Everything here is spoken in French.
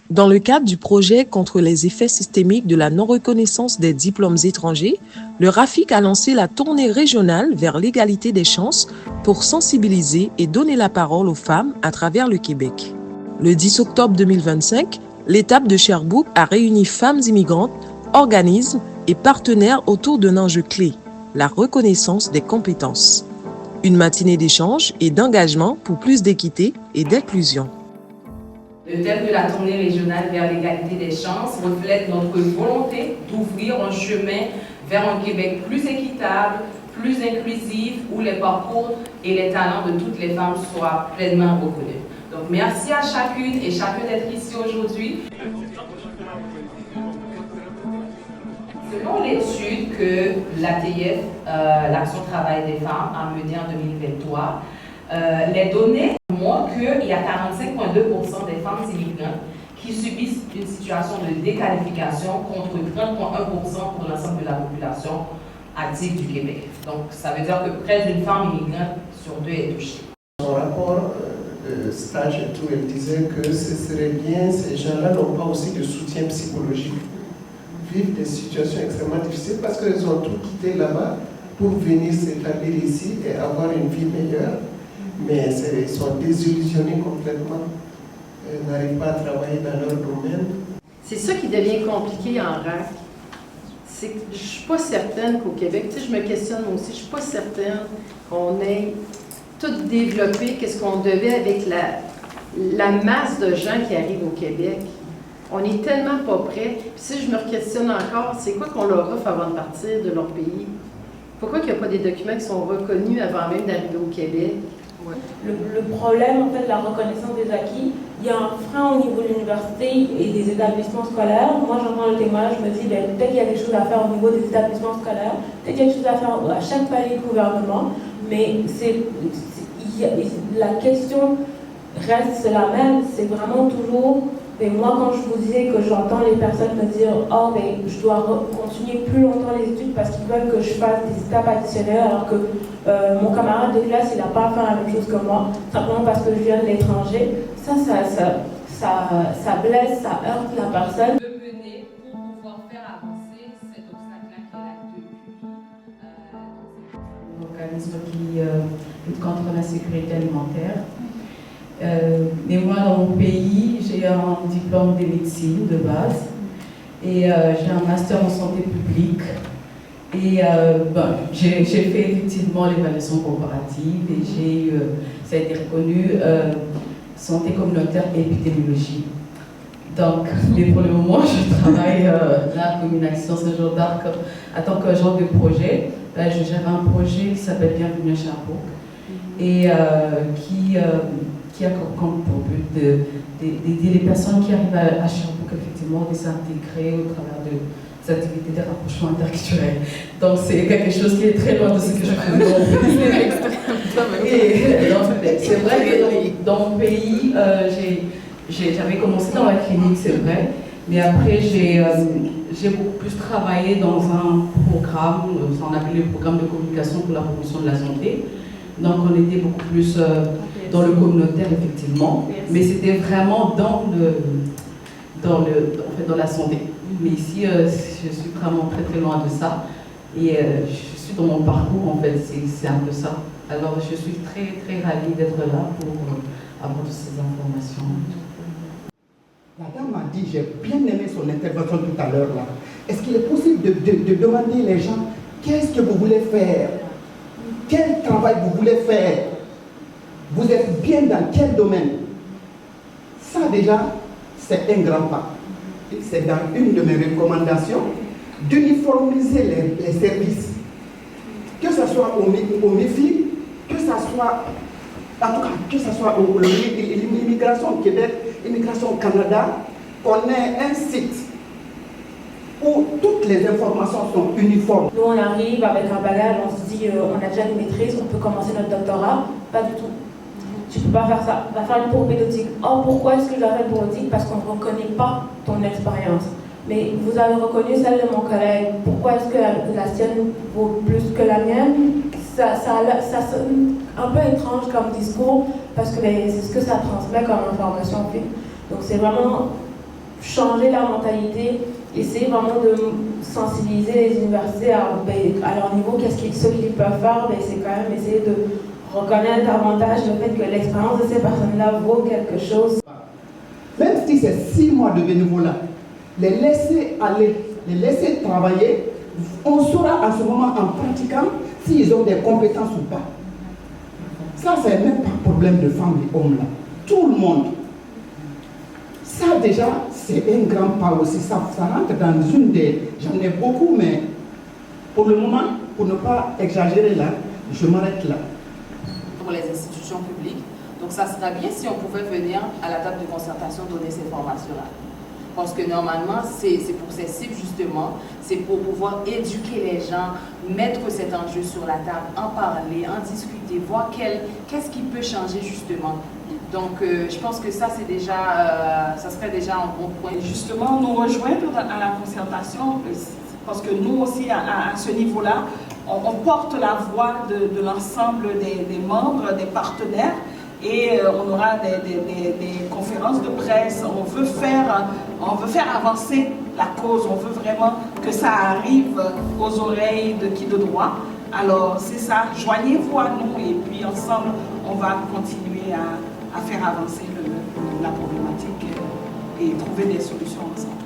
Dans le cadre du projet contre les effets systémiques de la non-reconnaissance des diplômes étrangers, le RAFIC a lancé la tournée régionale vers l'égalité des chances pour sensibiliser et donner la parole aux femmes à travers le Québec. Le 10 octobre 2025, l'étape de Sherbrooke a réuni femmes immigrantes, organismes et partenaires autour d'un enjeu clé, la reconnaissance des compétences. Une matinée d'échange et d'engagement pour plus d'équité et d'inclusion. Le thème de la tournée régionale vers l'égalité des chances reflète notre volonté d'ouvrir un chemin vers un Québec plus équitable, plus inclusif, où les parcours et les talents de toutes les femmes soient pleinement reconnus. Donc merci à chacune et chacun d'être ici aujourd'hui. Selon l'étude que l'ATF, l'Action Travail des femmes, a menée en 2023, les données montrent qu'il y a 45,2% des femmes immigrantes qui subissent une situation de déqualification contre 30,1% pour l'ensemble de la population active du Québec. Donc ça veut dire que près d'une femme immigrante sur deux est touchée. Son rapport de stage et tout, elle disait que ce serait bien, ces gens-là n'ont pas aussi de soutien psychologique. Vivent des situations extrêmement difficiles parce qu'ils ont tout quitté là-bas pour venir s'établir ici et avoir une vie meilleure. Mais ils sont désillusionnés complètement, ils n'arrivent pas à travailler dans leur domaine. C'est ça qui devient compliqué en RAC. Je ne suis pas certaine qu'au Québec, tu sais, je me questionne moi aussi, je ne suis pas certaine qu'on ait tout développé, qu'est-ce qu'on devait avec la masse de gens qui arrivent au Québec. On n'est tellement pas prêts. Puis si je me questionne encore, c'est quoi qu'on leur offre avant de partir de leur pays? Pourquoi il n'y a pas des documents qui sont reconnus avant même d'arriver au Québec? Ouais. Le problème, en fait, de la reconnaissance des acquis, il y a un frein au niveau de l'université et des établissements scolaires. Moi, j'entends le témoignage, je me dis, peut-être qu'il y a quelque chose à faire au niveau des établissements scolaires, peut-être qu'il y a quelque chose à faire à chaque palier de gouvernement, mais la question reste la même, c'est vraiment toujours... Et moi, quand je vous disais que j'entends les personnes me dire « Oh, mais je dois continuer plus longtemps les études parce qu'ils veulent que je fasse des étapes additionnelles alors que mon camarade de classe, il n'a pas à faire la même chose que moi, simplement parce que je viens de l'étranger. » Ça blesse, ça heurte la personne. Mener pour pouvoir faire avancer cet obstacle-là qui est là depuis. L'organisme qui lutte contre la sécurité alimentaire. Mais moi, dans mon pays, j'ai un diplôme de médecine de base et j'ai un master en santé publique. Et j'ai fait effectivement l'évaluation comparative et ça a été reconnu santé communautaire et épidémiologie. Donc, mais pour le moment, je travaille là comme une action ce jour d'arc en tant qu'agent de projet. Là, je gère un projet qui s'appelle Bienvenue à Sherbrooke et qui a comme pour but d'aider les personnes qui arrivent à Sherbrooke effectivement de s'intégrer au travers des activités de rapprochement interculturel. Donc c'est quelque chose qui est très loin de ce que je fais. C'est vrai que dans mon pays, j'avais commencé dans la clinique, c'est vrai, mais après j'ai beaucoup plus travaillé dans un programme, on appelait le programme de communication pour la promotion de la santé. Donc on était beaucoup plus dans le communautaire effectivement, mais c'était vraiment dans la santé. Mais ici, je suis vraiment très très loin de ça et je suis dans mon parcours en fait, c'est un peu ça. Alors je suis très très ravie d'être là pour avoir toutes ces informations. La dame m'a dit, j'ai bien aimé son intervention tout à l'heure là. Est-ce qu'il est possible de demander les gens qu'est-ce que vous voulez faire? Quel travail vous voulez faire? Vous êtes bien dans quel domaine? Ça déjà, c'est un grand pas. C'est dans une de mes recommandations d'uniformiser les services. Que ce soit au MIFI, que ce soit, en tout cas, que ce soit l'immigration au Québec, l'immigration au Canada, qu'on ait un site où toutes les informations sont uniformes. Nous, on arrive avec un bagage, on se dit, on a déjà une maîtrise, on peut commencer notre doctorat. Pas du tout. Tu ne peux pas faire ça. Tu vas faire une propédeutique. Oh, pourquoi est-ce que je dois faire une propédeutique? Parce qu'on ne reconnaît pas ton expérience. Mais vous avez reconnu celle de mon collègue. Pourquoi est-ce que la sienne vaut plus que la mienne? Ça sonne un peu étrange comme discours, parce que c'est ce que ça transmet comme information. Donc c'est vraiment changer la mentalité, essayer vraiment de sensibiliser les universités à leur niveau, ce qu'ils peuvent faire, c'est quand même essayer de reconnaître davantage le fait que l'expérience de ces personnes-là vaut quelque chose. Même si c'est 6 mois de bénévolat, les laisser aller, les laisser travailler, on saura à ce moment en pratiquant s'ils ont des compétences ou pas. Ça, c'est même pas problème de femmes et hommes là. Tout le monde. Ça déjà, c'est un grand pas aussi. Ça rentre dans une des... J'en ai beaucoup, mais pour le moment, pour ne pas exagérer là, je m'arrête là. Pour les institutions publiques. Donc ça serait bien si on pouvait venir à la table de concertation donner ces formations-là. Parce que normalement, c'est pour ces cibles justement, c'est pour pouvoir éduquer les gens, mettre cet enjeu sur la table, en parler, en discuter, voir qu'est-ce qui peut changer justement. Donc je pense que ça, ça serait déjà un bon point. Justement, nous rejoindre à la concertation, parce que nous aussi, à ce niveau-là, on porte la voix de l'ensemble des membres, des partenaires, et on aura des conférences de presse. On veut faire avancer la cause, on veut vraiment que ça arrive aux oreilles de qui de droit. Alors c'est ça, joignez-vous à nous et puis ensemble on va continuer à faire avancer la problématique et trouver des solutions ensemble.